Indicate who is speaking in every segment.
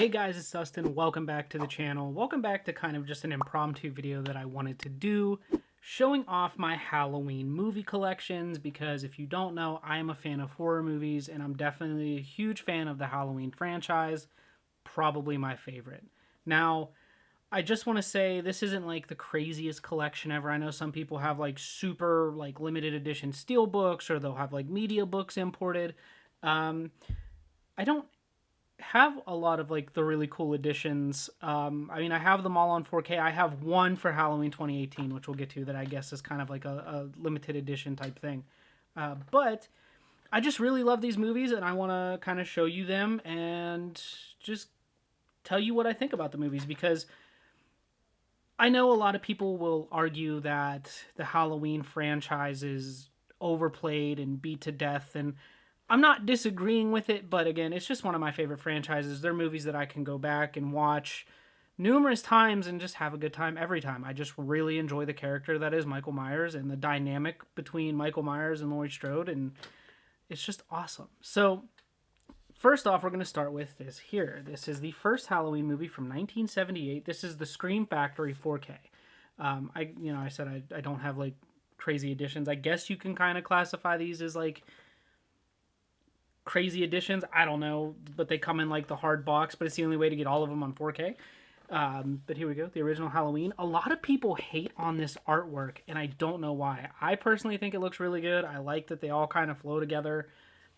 Speaker 1: Hey guys, it's Dustin. Welcome back to the channel. Welcome back to kind of just an impromptu video that I wanted to do, showing off my Halloween movie collections, because if you don't know, I am a fan of horror movies, and I'm definitely a huge fan of the Halloween franchise, probably my favorite. Now, I just want to say this isn't like the craziest collection ever. I know some people have like super like limited edition steel books, or they'll have like media books imported. I don't have a lot of like the really cool editions. I mean, I have them all on 4K. I have one for Halloween 2018, which we'll get to, that I guess is kind of like a limited edition type thing. But I just really love these movies, and I want to kind of show you them and just tell you what I think about the movies, because I know a lot of people will argue that the Halloween franchise is overplayed and beat to death, and I'm not disagreeing with it, but again, it's just one of my favorite franchises. They're movies that I can go back and watch numerous times and just have a good time every time. I just really enjoy the character that is Michael Myers and the dynamic between Michael Myers and Laurie Strode, and it's just awesome. So, first off, we're going to start with this here. This is the first Halloween movie from 1978. This is the Scream Factory 4K. I said I don't have like crazy editions. I guess you can kind of classify these as like crazy editions. I don't know, but they come in like the hard box, but it's the only way to get all of them on 4K. But here we go, the original Halloween. A lot of people hate on this artwork, and I don't know why. I personally think it looks really good. I like that they all kind of flow together,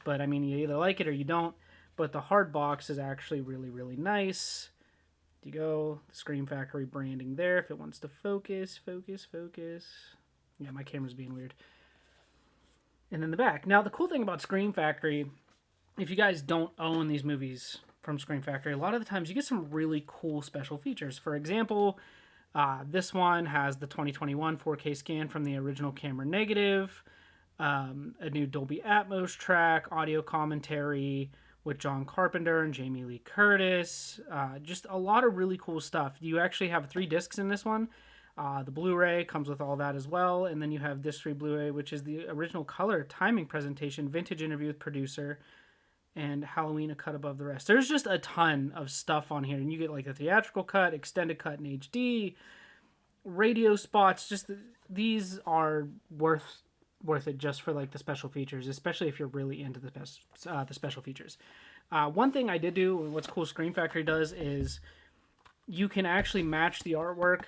Speaker 1: but I mean, you either like it or you don't. But the hard box is actually really, really nice. There you go, the Scream Factory branding there. If it wants to focus. Yeah, my camera's being weird. And then the back. Now, the cool thing about Scream Factory, if you guys don't own these movies from Scream Factory, a lot of the times you get some really cool special features. For example, this one has the 2021 4K scan from the original camera negative, a new Dolby Atmos track, audio commentary with John Carpenter and Jamie Lee Curtis. Just a lot of really cool stuff. You actually have 3 discs in this one. The Blu-ray comes with all that as well. And then you have disc 3 Blu-ray, which is the original color timing presentation, vintage interview with producer, and Halloween a cut above the rest. There's just a ton of stuff on here, and you get like a theatrical cut, extended cut in HD, radio spots. Just these are worth it just for like the special features, especially if you're really into the special features. One thing I did do, what's cool Scream Factory does, is you can actually match the artwork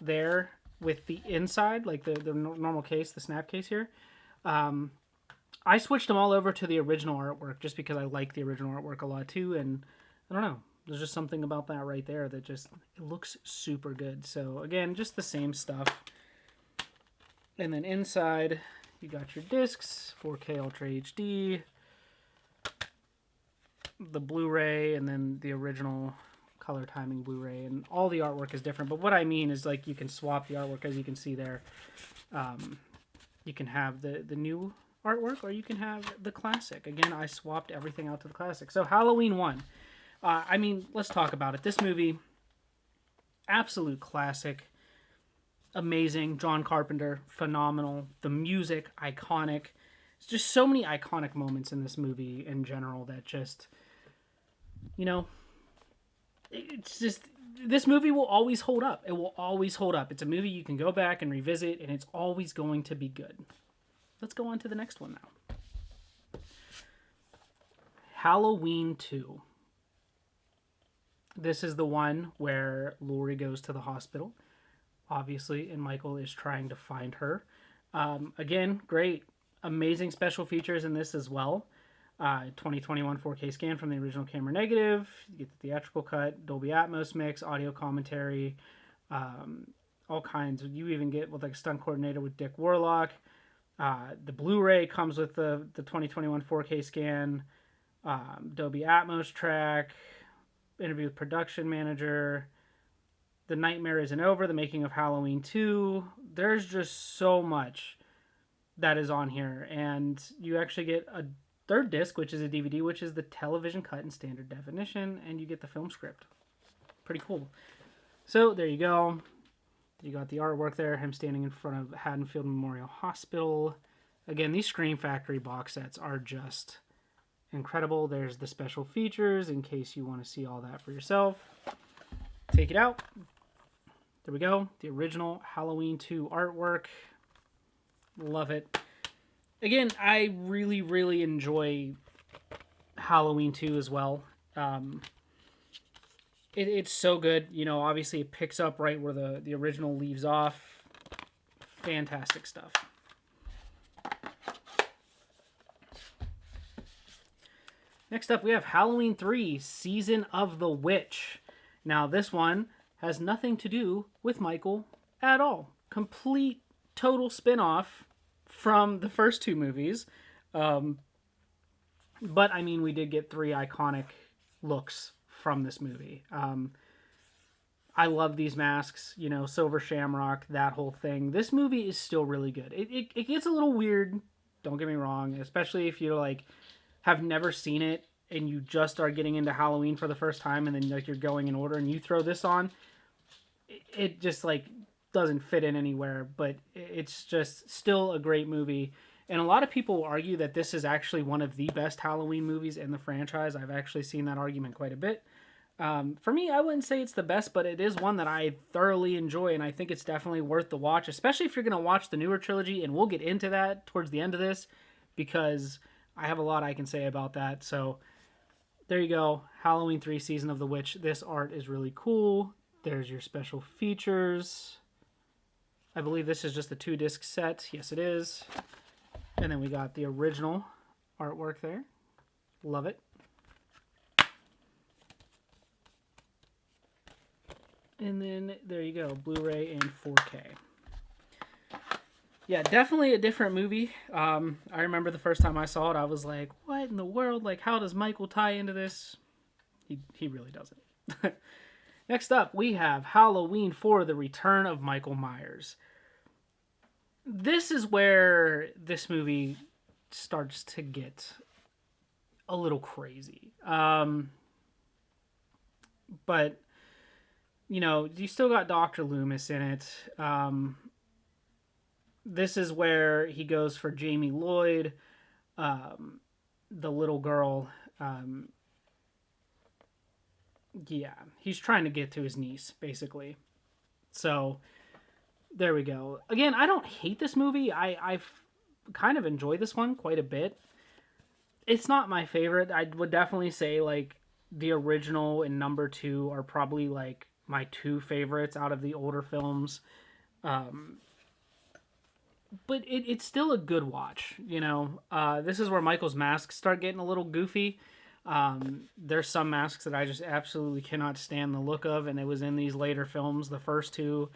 Speaker 1: there with the inside, like the normal case, the snap case here. I switched them all over to the original artwork just because I like the original artwork a lot too, and I don't know, there's just something about that right there that just, it looks super good. So again, just the same stuff. And then inside, you got your discs, 4K Ultra HD, the Blu-ray, and then the original color timing Blu-ray, and all the artwork is different. But what I mean is, like, you can swap the artwork, as you can see there. You can have the new artwork, or you can have the classic. Again, I swapped everything out to the classic. So Halloween 1. I mean, let's talk about it. This movie, absolute classic. Amazing. John Carpenter, phenomenal. The music, iconic. It's just so many iconic moments in this movie in general that just, you know, it's just, this movie will always hold up. It will always hold up. It's a movie you can go back and revisit, and it's always going to be good. Let's go on to the next one now. Halloween 2. This is the one where Laurie goes to the hospital, obviously, and Michael is trying to find her. Again, great, amazing special features in this as well. 2021 4K scan from the original camera negative. You get the theatrical cut, Dolby Atmos mix, audio commentary, all kinds. You even get with like stunt coordinator with Dick Warlock. The Blu-ray comes with the 2021 4K scan, Dolby Atmos track, interview with production manager, The Nightmare Isn't Over, the making of Halloween 2. There's just so much that is on here, and you actually get a third disc, which is a DVD, which is the television cut in standard definition, and you get the film script. Pretty cool. So there you go. You got the artwork there, him standing in front of Haddonfield Memorial Hospital. Again, these Scream Factory box sets are just incredible. There's the special features in case you want to see all that for yourself. Take it out. There we go. The original Halloween 2 artwork. Love it. Again, I really, really enjoy Halloween 2 as well. It's so good. You know, obviously it picks up right where the original leaves off. Fantastic stuff. Next up, we have Halloween 3, Season of the Witch. Now, this one has nothing to do with Michael at all. Complete, total spin-off from the first two movies. But, I mean, we did get 3 iconic looks from this movie. I love these masks, you know, Silver Shamrock, that whole thing. This movie is still really good. It gets a little weird, don't get me wrong, especially if you're like, have never seen it and you just are getting into Halloween for the first time and then like you're going in order and you throw this on, it just like doesn't fit in anywhere, but it's just still a great movie. And a lot of people argue that this is actually one of the best Halloween movies in the franchise. I've actually seen that argument quite a bit. For me, I wouldn't say it's the best, but it is one that I thoroughly enjoy, and I think it's definitely worth the watch, especially if you're going to watch the newer trilogy, and we'll get into that towards the end of this, because I have a lot I can say about that. So there you go, Halloween 3 Season of the Witch. This art is really cool. There's your special features. I believe this is just a 2-disc set. Yes, it is. And then we got the original artwork there. Love it. And then there you go, Blu-ray and 4K. Yeah, definitely a different movie. I remember the first time I saw it, I was like, what in the world? Like, how does Michael tie into this? He really doesn't. Next up, we have Halloween 4, The Return of Michael Myers. This is where this movie starts to get a little crazy. But, you know, you still got Dr. Loomis in it. This is where he goes for Jamie Lloyd, the little girl. Yeah, he's trying to get to his niece, basically. So, there we go. Again, I don't hate this movie. I've kind of enjoyed this one quite a bit. It's not my favorite. I would definitely say, like, the original and number 2 are probably, like, my 2 favorites out of the older films. But it's still a good watch, you know. This is where Michael's masks start getting a little goofy. There's some masks that I just absolutely cannot stand the look of, and it was in these later films. The first 2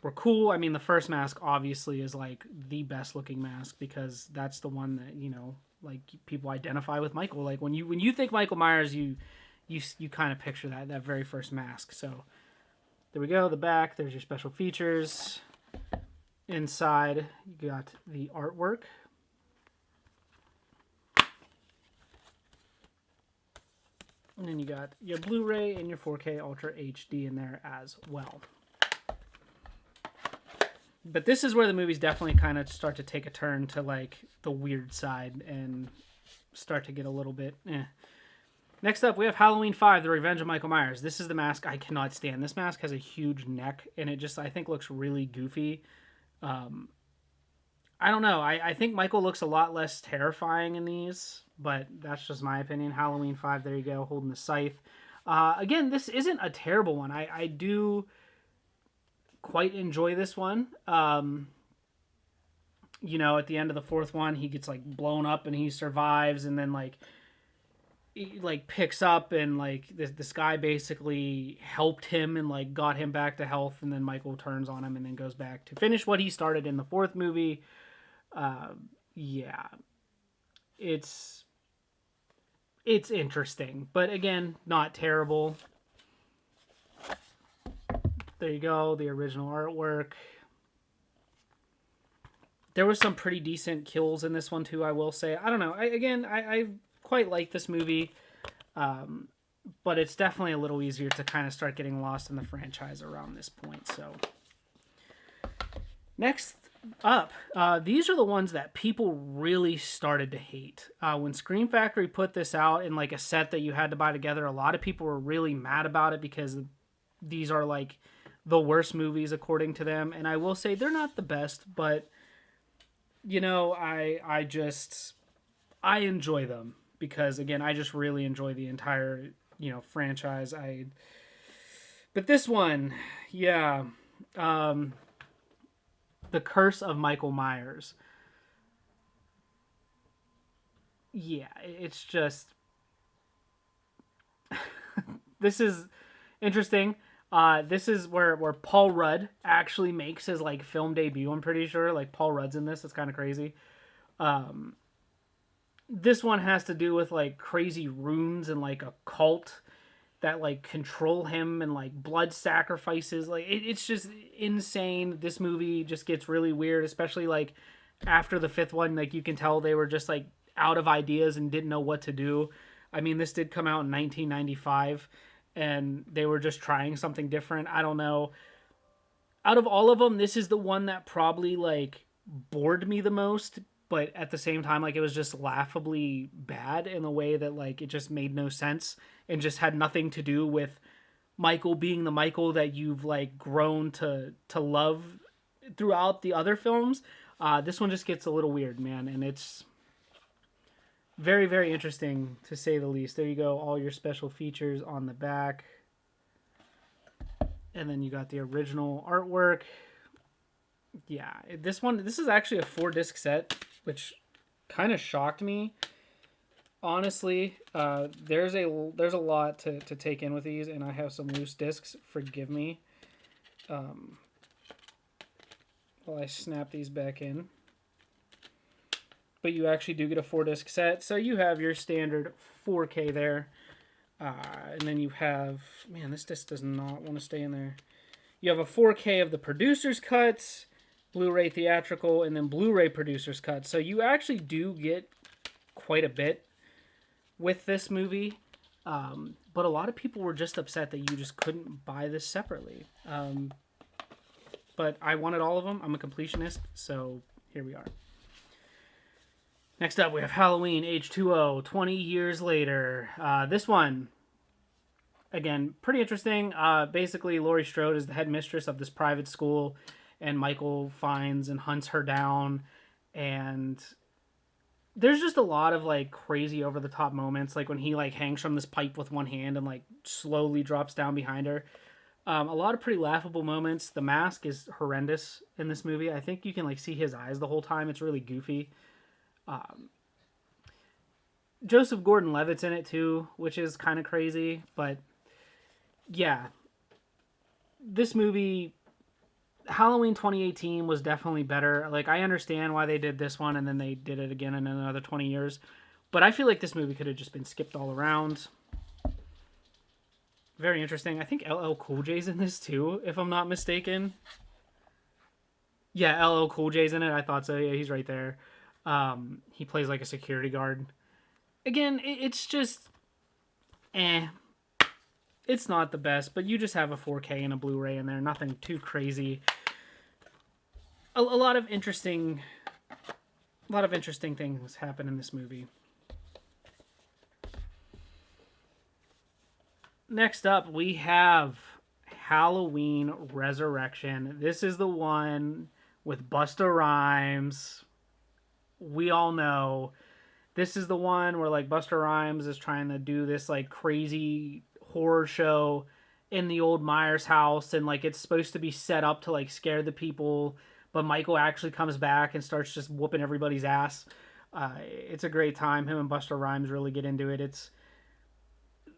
Speaker 1: were cool. I mean, the first mask obviously is like the best looking mask because that's the one that, you know, like people identify with Michael. Like when you think Michael Myers, you kind of picture that very first mask. So there we go. The back, there's your special features. Inside, you got the artwork. And then you got your Blu-ray and your 4K Ultra HD in there as well. But this is where the movies definitely kind of start to take a turn to like the weird side and start to get a little bit Next up, we have Halloween 5, The Revenge of Michael Myers. This is the mask I cannot stand. This mask has a huge neck, and it just, I think, looks really goofy. I don't know. I think Michael looks a lot less terrifying in these, but that's just my opinion. Halloween 5, there you go, holding the scythe. Again, this isn't a terrible one. I do quite enjoy this one. You know, at the end of the 4th one, he gets, like, blown up and he survives, and then, like, he, like, picks up and, like, this guy basically helped him and, like, got him back to health, and then Michael turns on him and then goes back to finish what he started in the 4th movie. Yeah. It's interesting, but again, not terrible. There you go, the original artwork. There was some pretty decent kills in this one too, I will say. I don't know. I quite like this movie, but it's definitely a little easier to kind of start getting lost in the franchise around this point. So next up. These are the ones that people really started to hate. When Scream Factory put this out in like a set that you had to buy together, a lot of people were really mad about it because these are like the worst movies according to them. And I will say they're not the best, but you know, I enjoy them because again, I just really enjoy the entire, you know, franchise. But this one, yeah, The Curse of Michael Myers. Yeah, it's just this is interesting. This is where Paul Rudd actually makes his like film debut. I'm pretty sure like Paul Rudd's in this. It's kind of crazy. This one has to do with like crazy runes and like a cult that like control him and like blood sacrifices. Like it's just insane. This movie just gets really weird, especially like after the fifth one. Like you can tell they were just like out of ideas and didn't know what to do. I mean, this did come out in 1995 and they were just trying something different. I don't know. Out of all of them, this is the one that probably like bored me the most, but at the same time, like it was just laughably bad in a way that like it just made no sense and just had nothing to do with Michael being the Michael that you've like grown to love throughout the other films. This one just gets a little weird, man, and it's very, very interesting to say the least. There you go, all your special features on the back. And then you got the original artwork. Yeah, this is actually a 4-disc set, which kind of shocked me. Honestly, there's a lot to take in with these, and I have some loose discs. Forgive me. While I snap these back in. But you actually do get a 4-disc set, so you have your standard 4K there. And then you have... Man, this disc does not want to stay in there. You have a 4K of the producer's cuts, Blu-ray theatrical, and then Blu-ray producer's cut. So you actually do get quite a bit with this movie. But a lot of people were just upset that you just couldn't buy this separately. But I wanted all of them. I'm a completionist, so here we are. Next up, we have Halloween H2O, 20 years later. This one, again, pretty interesting. Basically, Laurie Strode is the headmistress of this private school, and Michael finds and hunts her down. And there's just a lot of, like, crazy over-the-top moments, like when he, like, hangs from this pipe with one hand and, like, slowly drops down behind her. A lot of pretty laughable moments. The mask is horrendous in this movie. I think you can, like, see his eyes the whole time. It's really goofy. Joseph Gordon-Levitt's in it too, which is kind of crazy, but yeah, this movie, Halloween 2018 was definitely better. Like, I understand why they did this one and then they did it again in another 20 years, but I feel like this movie could have just been skipped all around. Very interesting. I think LL Cool J's in this too, if I'm not mistaken. Yeah, LL Cool J's in it. I thought so. Yeah, he's right there. He plays like a security guard. Again, it's just, it's not the best, but you just have a 4K and a Blu-ray in there. Nothing too crazy. A lot of interesting things happen in this movie. Next up, we have Halloween Resurrection. This is the one with Busta Rhymes. We all know this is the one where like Busta Rhymes is trying to do this like crazy horror show in the old Myers house, and like it's supposed to be set up to like scare the people, but Michael actually comes back and starts just whooping everybody's ass. It's a great time. Him and Busta Rhymes really get into it.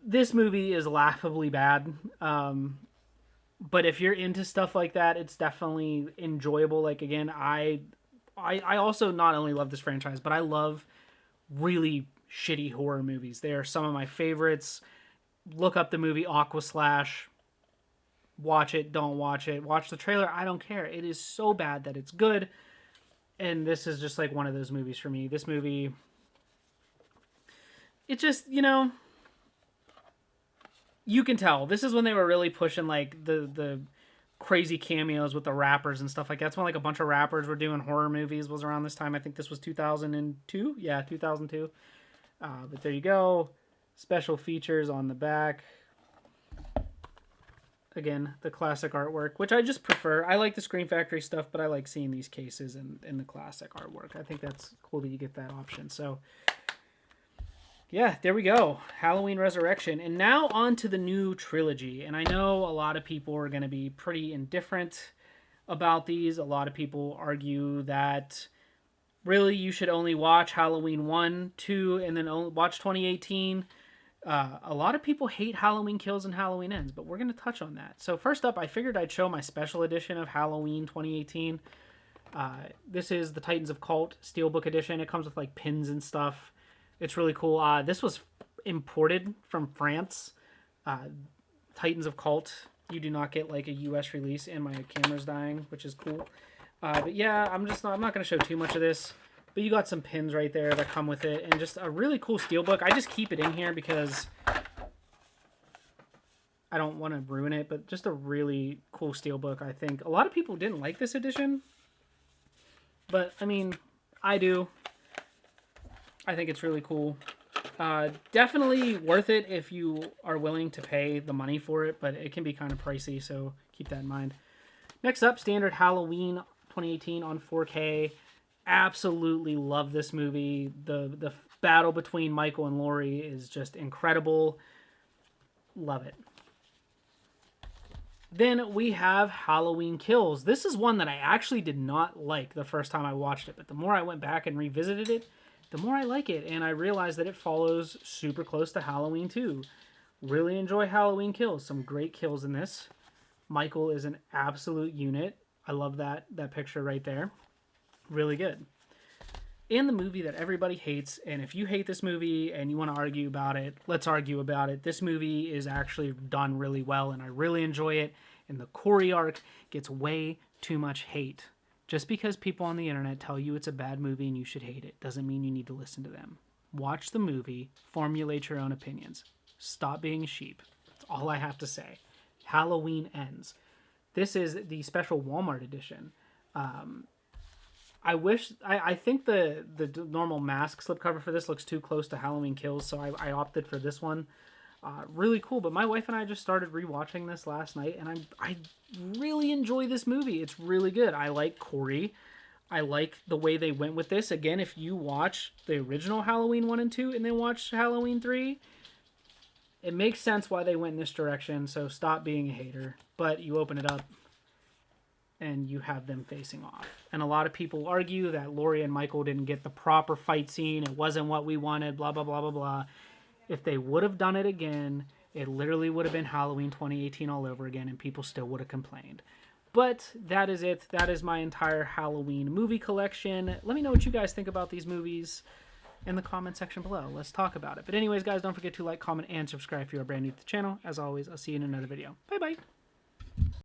Speaker 1: This movie is laughably bad, but if you're into stuff like that, it's definitely enjoyable. Like again, I also not only love this franchise, but I love really shitty horror movies. They are some of my favorites. Look up the movie Aqua Slash. Watch it, don't watch it. Watch the trailer, I don't care. It is so bad that it's good. And this is just like one of those movies for me. This movie, it just, you know, you can tell. This is when they were really pushing like the crazy cameos with the rappers and stuff like that. That's when like a bunch of rappers were doing horror movies, was around this time. I think this was 2002. Yeah, 2002. But there you go. Special features on the back. Again, the classic artwork, which I just prefer. I like the Scream Factory stuff, but I like seeing these cases in the classic artwork. I think that's cool that you get that option. So, yeah, there we go. Halloween Resurrection. And now on to the new trilogy. And I know a lot of people are going to be pretty indifferent about these. A lot of people argue that really you should only watch Halloween 1, 2, and then watch 2018. A lot of people hate Halloween Kills and Halloween Ends, but we're going to touch on that. So first up, I figured I'd show my special edition of Halloween 2018. This is the Titans of Cult Steelbook Edition. It comes with like pins and stuff. It's really cool. This was imported from France. Titans of Cult. You do not get like a US release, and my camera's dying, which is cool. But yeah, I'm not going to show too much of this. But you got some pins right there that come with it, and just a really cool steelbook. I just keep it in here because I don't want to ruin it, but just a really cool steelbook, I think. A lot of people didn't like this edition, but, I mean, I do. I think it's really cool. Definitely worth it if you are willing to pay the money for it, but it can be kind of pricey, so keep that in mind. Next up, standard Halloween 2018 on 4K. Absolutely love this movie. The battle between Michael and Laurie is just incredible. Love it. Then we have Halloween Kills. This is one that I actually did not like the first time I watched it, but the more I went back and revisited it, the more I like it, and I realized that it follows super close to Halloween 2. Really enjoy Halloween Kills. Some great kills in this. Michael is an absolute unit. I love that picture right there. Really good. In the movie that everybody hates, and if you hate this movie and you want to argue about it, let's argue about it. This movie is actually done really well, and I really enjoy it, and the Corey arc gets way too much hate. Just because people on the internet tell you it's a bad movie and you should hate it doesn't mean you need to listen to them. Watch the movie, formulate your own opinions. Stop being a sheep. That's all I have to say. Halloween Ends. This is the special Walmart edition. I think the normal mask slipcover for this looks too close to Halloween Kills, so I opted for this one. Really cool, but my wife and I just started rewatching this last night, and I really enjoy this movie. It's really good. I like Corey. I like the way they went with this. Again, if you watch the original Halloween 1 and 2 and then watch Halloween 3, it makes sense why they went in this direction, so stop being a hater. But you open it up, and you have them facing off. And a lot of people argue that Laurie and Michael didn't get the proper fight scene. It wasn't what we wanted, blah, blah, blah, blah, blah. If they would have done it again, it literally would have been Halloween 2018 all over again, and people still would have complained. But that is it. That is my entire Halloween movie collection. Let me know what you guys think about these movies in the comment section below. Let's talk about it. But anyways, guys, don't forget to like, comment, and subscribe if you are brand new to the channel. As always, I'll see you in another video. Bye-bye.